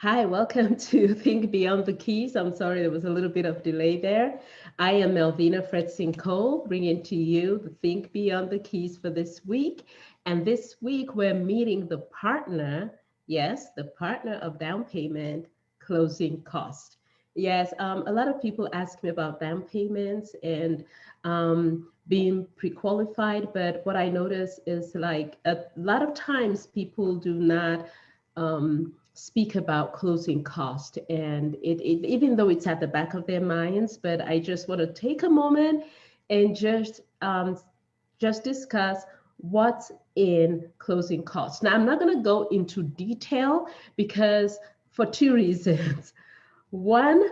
Hi, welcome to Think Beyond the Keys. I'm sorry there was a little bit of delay there. I am Melvina Fredson-Cole, bringing to you the Think Beyond the Keys for this week. And this week we're meeting the partner, yes, the partner of down payment closing cost. Yes, a lot of people ask me about down payments and being pre-qualified, but what I notice is like a lot of times people do not speak about closing cost and even though it's at the back of their minds, but I just want to take a moment and just discuss what's in closing costs. Now I'm not going to go into detail because for two reasons. One,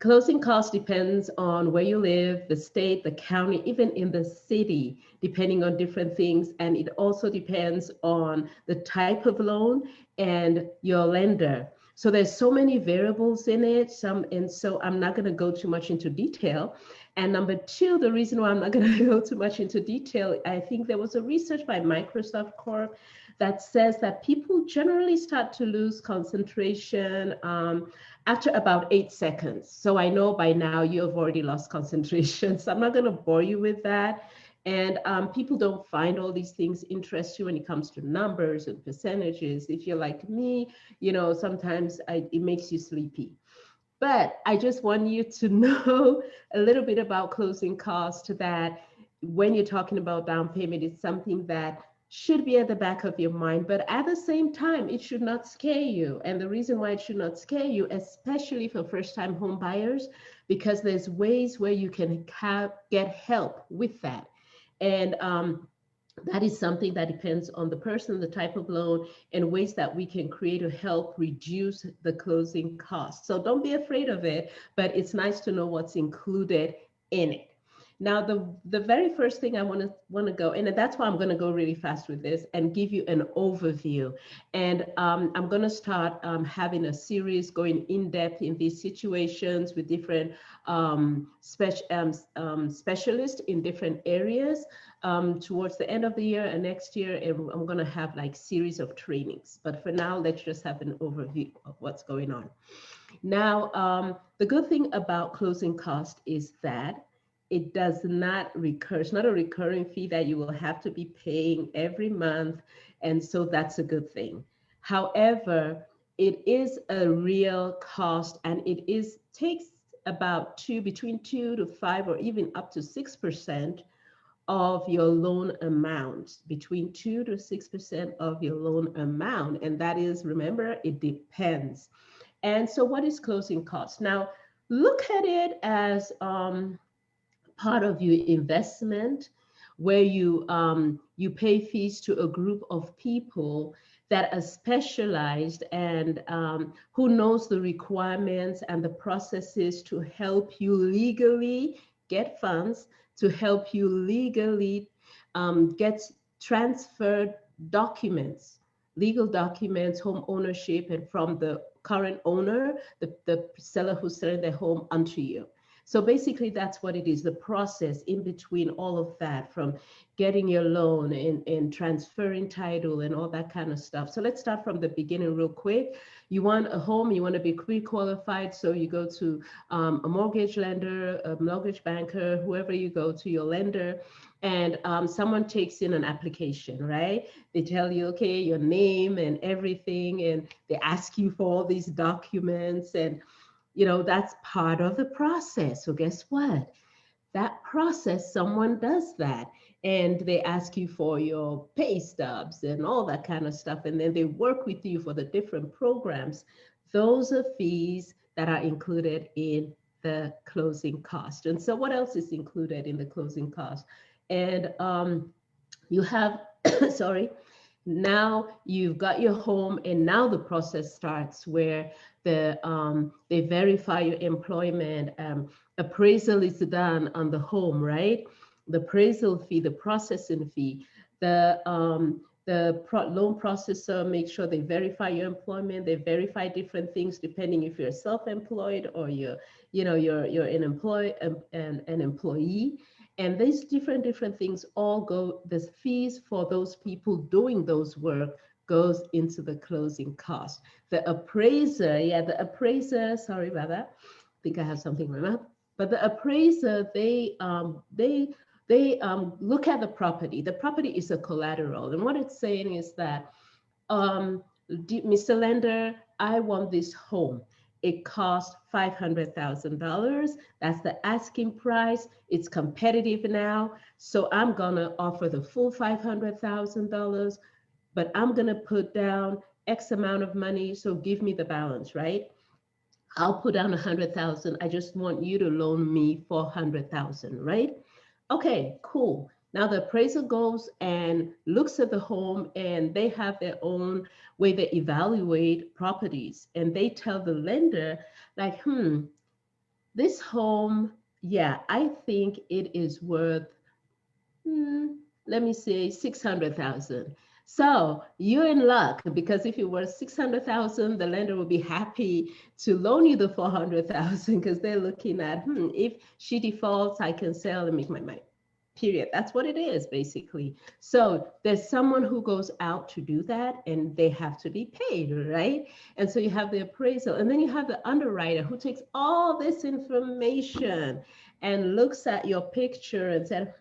closing cost depends on where you live, the state, the county, even in the city, depending on different things. And it also depends on the type of loan and your lender. So there's so many variables in it. And so I'm not going to go too much into detail. And number two, the reason why I'm not going to go too much into detail, I think there was a research by Microsoft Corp that says that people generally start to lose concentration after about 8 seconds. So I know by now you have already lost concentration. So I'm not going to bore you with that. And people don't find all these things interesting when it comes to numbers and percentages. If you're like me, sometimes it makes you sleepy. But I just want you to know a little bit about closing costs that when you're talking about down payment, it's something that should be at the back of your mind, but at the same time, it should not scare you. And the reason why it should not scare you, especially for first-time home buyers, because there's ways where you can get help with that. And that is something that depends on the person, the type of loan, and ways that we can create to help reduce the closing costs. So don't be afraid of it, but it's nice to know what's included in it. Now, the very first thing I want to go, and that's why I'm going to go really fast with this and give you an overview. And I'm going to start having a series going in depth in these situations with different specialists in different areas towards the end of the year and next year. And I'm going to have like series of trainings. But for now, let's just have an overview of what's going on. Now, the good thing about closing cost is that it does not recur. It's not a recurring fee that you will have to be paying every month. And so that's a good thing. However, it is a real cost and takes about between 2 to 5 or even up to 6% of your loan amount, between 2 to 6% of your loan amount. And that is, remember, it depends. And so what is closing costs? Now, look at it as part of your investment where you pay fees to a group of people that are specialized and who knows the requirements and the processes to help you legally get funds, to help you legally get transferred documents, legal documents, home ownership, and from the current owner, the seller who's selling their home onto you. So basically, that's what it is, the process in between all of that, from getting your loan and transferring title and all that kind of stuff. So let's start from the beginning real quick. You want a home, you want to be pre-qualified, so you go to a mortgage lender, a mortgage banker, whoever you go to, your lender, and someone takes in an application, right? They tell you, okay, your name and everything, and they ask you for all these documents, and that's part of the process. So guess what? That process, someone does that. And they ask you for your pay stubs and all that kind of stuff. And then they work with you for the different programs. Those are fees that are included in the closing cost. And so what else is included in the closing cost? And you have, sorry, now you've got your home, and now the process starts where they verify your employment. Appraisal is done on the home, right? The appraisal fee, the processing fee, the loan processor makes sure they verify your employment. They verify different things depending if you're self-employed or you're an employee. And these different things all go, the fees for those people doing those work goes into the closing cost. The appraiser, the appraiser, sorry about that. I think I have something in my mouth. But the appraiser, they look at the property. The property is a collateral. And what it's saying is that, Mr. Lender, I want this home. It costs $500,000. That's the asking price. It's competitive now. So I'm going to offer the full $500,000, but I'm going to put down X amount of money. So give me the balance, right? I'll put down 100,000. I just want you to loan me 400,000, right? Okay, cool. Now the appraiser goes and looks at the home, and they have their own way they evaluate properties, and they tell the lender like, this home, yeah, I think it is worth, let me say 600,000. So you're in luck, because if it were 600,000, the lender will be happy to loan you the 400,000, because they're looking at, if she defaults, I can sell and make my money. Period. That's what it is, basically. So there's someone who goes out to do that, and they have to be paid, right? And so you have the appraisal, and then you have the underwriter who takes all this information and looks at your picture and said,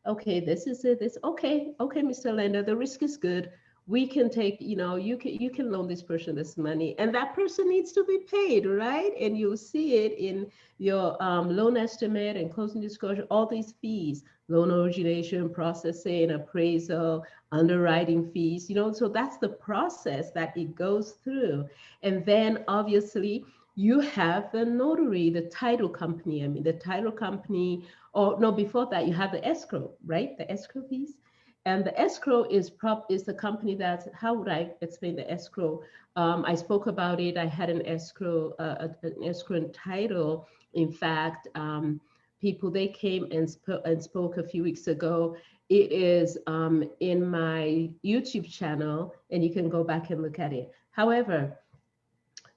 okay, this is it. Okay, Mr. Lender, the risk is good. We can take, you can loan this person this money, and that person needs to be paid, right? And you'll see it in your loan estimate and closing disclosure, all these fees, loan origination, processing, appraisal, underwriting fees, so that's the process that it goes through. And then obviously you have the notary, the title company, the title company, or no, before that you have the escrow, right? The escrow fees. And the escrow is the company that's, how would I explain the escrow? I spoke about it. I had an escrow, an escrow and title. In fact, people, they came and spoke a few weeks ago. It is in my YouTube channel, and you can go back and look at it. However,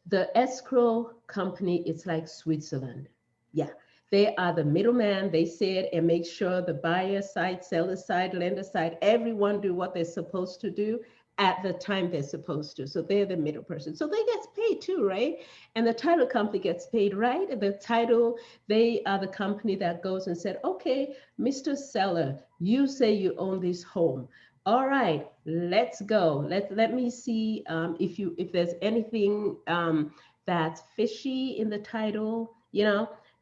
the escrow company, it's like Switzerland. Yeah. They are the middleman. They sit and make sure the buyer side, seller side, lender side, everyone do what they're supposed to do at the time they're supposed to. So they're the middle person. So they get paid too, right? And the title company gets paid, right? The title, they are the company that goes and said, okay, Mr. Seller, you say you own this home. All right, let's go. Let me see if there's anything that's fishy in the title,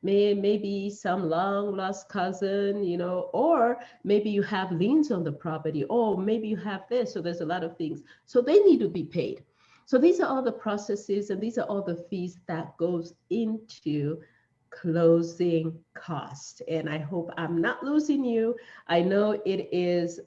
maybe some long lost cousin, or maybe you have liens on the property, or maybe you have this. So there's a lot of things. So they need to be paid. So these are all the processes, and these are all the fees that goes into closing cost. And I hope I'm not losing you. I know it is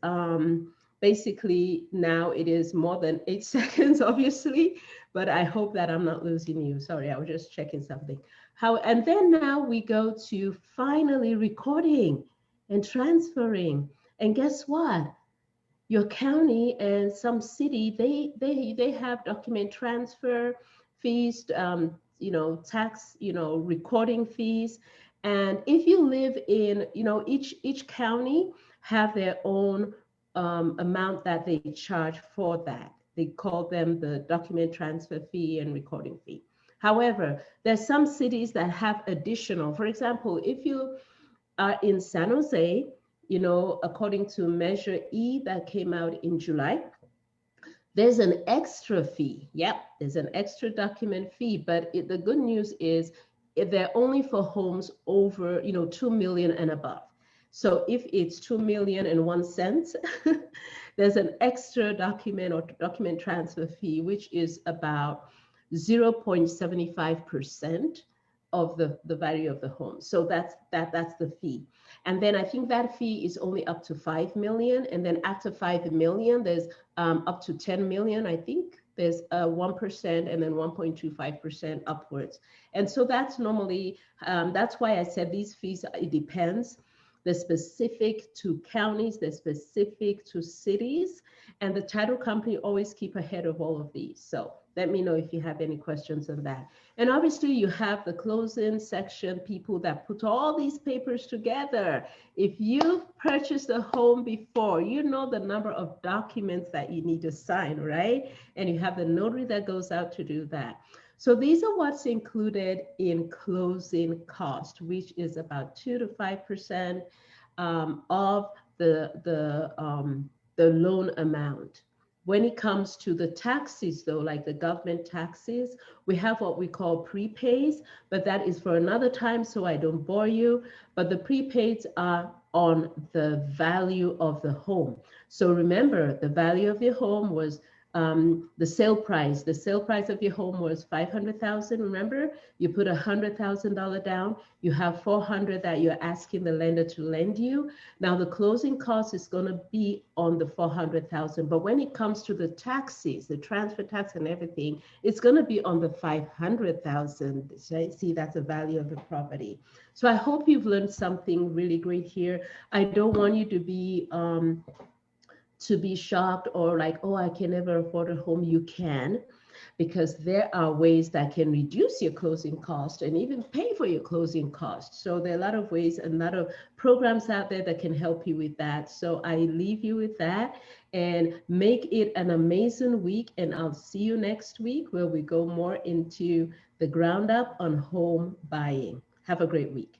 basically now it is more than 8 seconds, obviously, but I hope that I'm not losing you. Sorry, I was just checking something. And then now we go to finally recording and transferring. And guess what? Your county and some city, they have document transfer fees, tax, recording fees. And if you live in, each county have their own amount that they charge for that. They call them the document transfer fee and recording fee. However, there's some cities that have additional. For example, if you are in San Jose, according to Measure E that came out in July, there's an extra fee. Yep, there's an extra document fee, but the good news is they're only for homes over, 2 million and above. So if it's 2 million and 1 cent, there's an extra document or document transfer fee, which is about 0.75% of the value of the home. So that's the fee. And then I think that fee is only up to 5 million. And then after 5 million, there's up to 10 million. I think there's 1% and then 1.25% upwards. And so that's normally, that's why I said these fees, it depends. They're specific to counties, they're specific to cities, and the title company always keep ahead of all of these. So let me know if you have any questions on that. And obviously you have the closing section, people that put all these papers together. If you've purchased a home before, you know the number of documents that you need to sign, right? And you have the notary that goes out to do that. So these are what's included in closing cost, which is about 2 to 5% of the loan amount. When it comes to the taxes, though, like the government taxes, we have what we call prepays, but that is for another time, so I don't bore you. But the prepaids are on the value of the home. So remember, the value of your home was the sale price. The sale price of your home was 500,000. Remember, you put $100,000 down. You have 400 that you're asking the lender to lend you. Now the closing cost is going to be on the 400,000. But when it comes to the taxes, the transfer tax and everything, it's going to be on the 500,000. See, that's the value of the property. So I hope you've learned something really great here. I don't want you to be shocked or like, oh, I can never afford a home. You can, because there are ways that can reduce your closing cost and even pay for your closing costs. So there are a lot of ways and a lot of programs out there that can help you with that. So I leave you with that, and make it an amazing week. And I'll see you next week where we go more into the ground up on home buying. Have a great week.